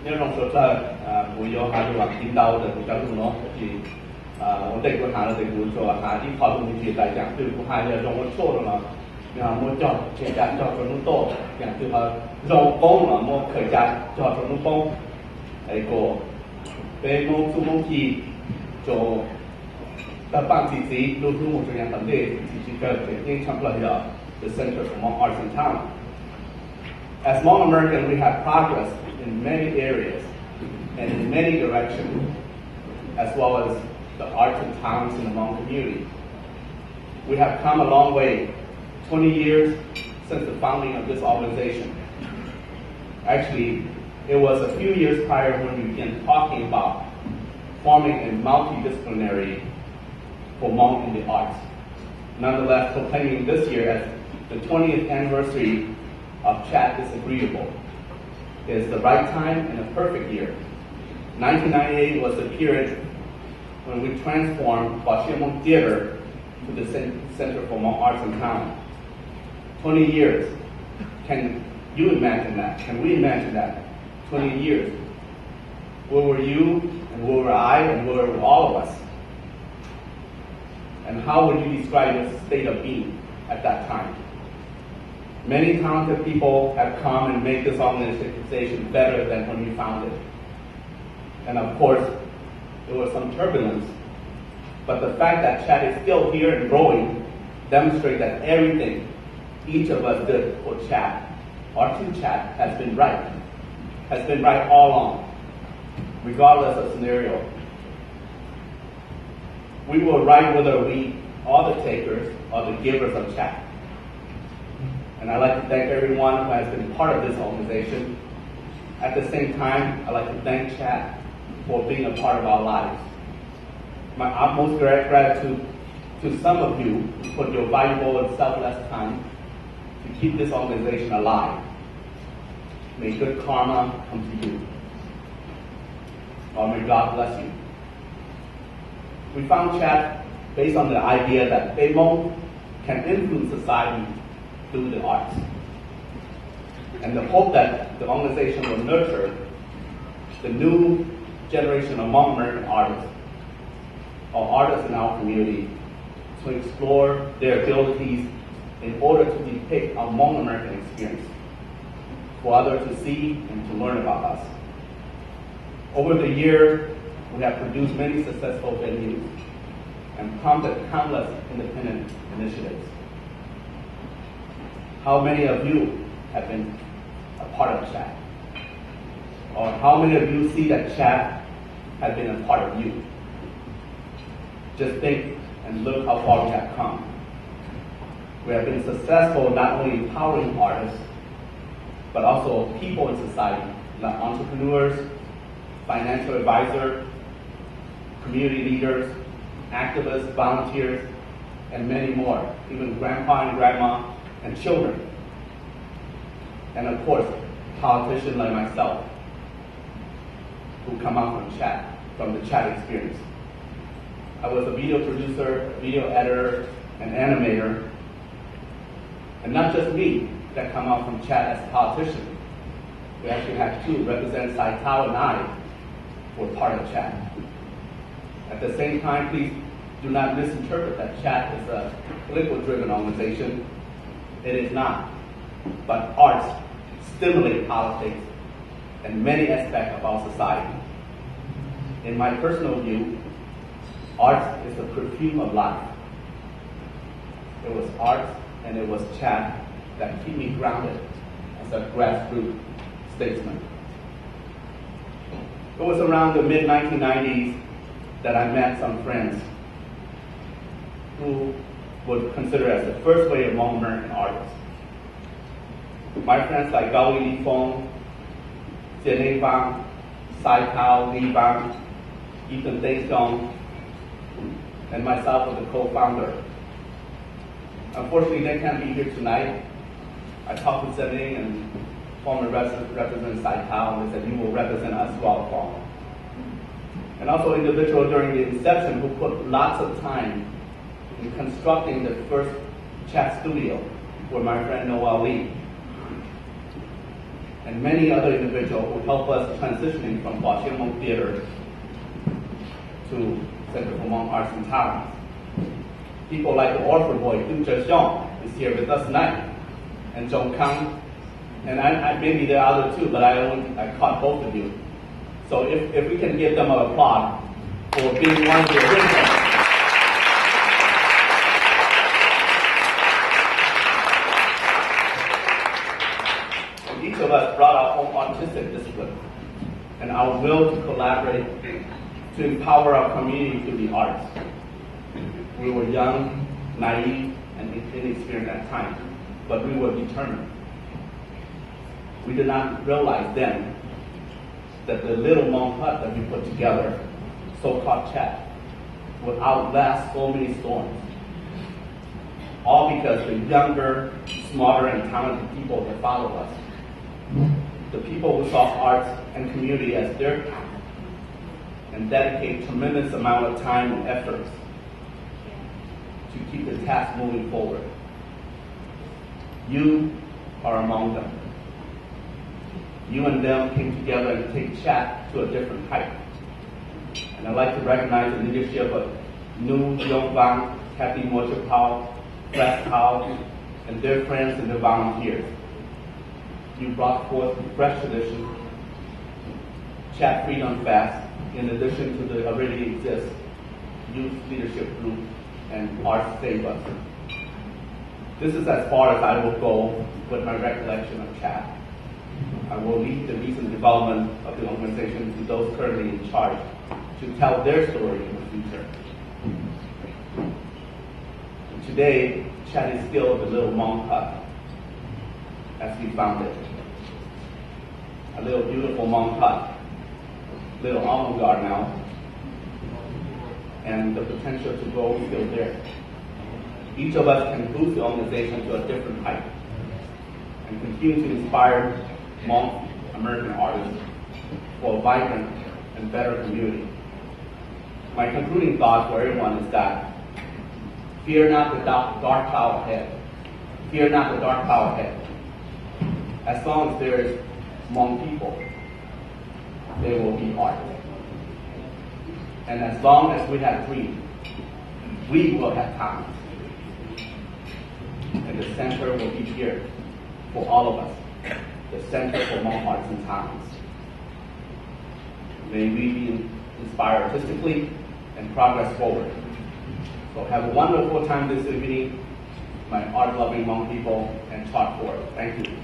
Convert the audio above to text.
内容说在我有还有听到的比较多喏，就是我对过他的这个说还一套东西来讲，对不还要让我做了呢，然后我叫现在叫做弄多，讲对他让工了，我可以加叫做弄工，那个被某出某期就在办自己录入这样团队，其实个经常了的 the Center for Hmong Arts and Talent. As Hmong American, we have progress in many areas and in many directions, as well as the arts and talents in the Hmong community. We have come a long way, 20 years since the founding of this organization. Actually, it was a few years prior when we began talking about forming a multidisciplinary for Hmong in the arts. Nonetheless, proclaiming this year as the 20th anniversary of Chat is Agreeable. It is the right time and a perfect year. 1998 was the period when we transformed Hmong Theatre to the Center for Hmong Arts and Talent. 20 years. Can you imagine that? Can we imagine that? 20 years. Where were you, and where were I, and where were all of us? And how would you describe your state of being at that time? Many talented people have come and made this organization better than when we founded it. And of course, there was some turbulence. But the fact that Chat is still here and growing demonstrates that everything each of us did for Chat, or to Chat, has been right. Has been right all along, regardless of scenario. We were right whether we are the takers or the givers of Chat. And I'd like to thank everyone who has been part of this organization. At the same time, I'd like to thank Chat for being a part of our lives. My utmost gratitude to some of you who put your valuable and selfless time to keep this organization alive. May good karma come to you. Or may God bless you. We found Chat based on the idea that Hmong can influence society through the arts. And the hope that the organization will nurture the new generation of Hmong American artists, or artists in our community, to explore their abilities in order to depict a Hmong American experience for others to see and to learn about us. Over the years, we have produced many successful venues and prompted countless independent initiatives. How many of you have been a part of Chat? Or how many of you see that Chat has been a part of you? Just think and look how far we have come. We have been successful not only empowering artists, but also people in society, like entrepreneurs, financial advisors, community leaders, activists, volunteers, and many more, even grandpa and grandma and children. And of course, politicians like myself, who come out from the Chat experience. I was a video producer, video editor, and animator. And not just me that come out from Chat as a politician. We actually had two, Representative Sai Tao and I were part of Chat. At the same time, please do not misinterpret that Chat is a political-driven organization. It is not. But arts stimulate politics and many aspects of our society. In my personal view, arts is the perfume of life. It was arts and it was Chat that keep me grounded as a grassroots statesman. It was around the mid-1990s that I met some friends who would consider as the first wave of Hmong American artists. My friends like Gala Li Fong, Jian Bang, Sai Tao, Li Bang, Ethan Daystone, and myself as the co-founder. Unfortunately, they can't be here tonight. I talked with Zening and former Representative Sai Tao, and they said, you will represent us well, Paul. And also individuals during the inception who put lots of time in constructing the first Chat studio were my friend Noel Lee. and many other individuals who help us transitioning from Hmong Theatre to Center for Hmong Arts and Talent. People like the orphan boy, Du Zhexiong, is here with us tonight, and Zhong Kang, and I maybe there are other two, but I caught both of you. So if we can give them an applause for being one of the originals. And each of us brought our own artistic discipline and our will to collaborate to empower our community through the arts. We were young, naive, and inexperienced at times, but we were determined. We did not realize then that the little Hmong hut that we put together, so-called chat, would outlast so many storms. All because the younger, smarter, and talented people that followed us, the people who saw arts and community as their path, and dedicate tremendous amount of time and efforts to keep the task moving forward. You are among them. You and them came together and take chat to a different height. And I'd like to recognize the leadership of Nu Yong Vang, Kathy Mocha Pao, Fred Pao, and their friends and their volunteers. You brought forth a fresh tradition, Chat Freedom Fast, in addition to the already exist Youth Leadership Group and Arts Save Us. This is as far as I will go with my recollection of Chat. I will leave the recent development of the organization to those currently in charge to tell their story in the future. And today, Chat is still the little Hmong hut as we found it. A little beautiful Hmong hut, little avant-garde now, and the potential to grow is still there. Each of us can boost the organization to a different height and continue to inspire Hmong American artists for a vibrant and better community. My concluding thought for everyone is that fear not the dark cloud ahead. Fear not the dark cloud ahead. As long as there is Hmong people, there will be art. And as long as we have dreams, we will have talent. And the center will be here for all of us. The Center for Hmong Arts and Talent. May we be inspired artistically and progress forward. So have a wonderful time this evening, my art-loving Hmong people, and talk forward. Thank you.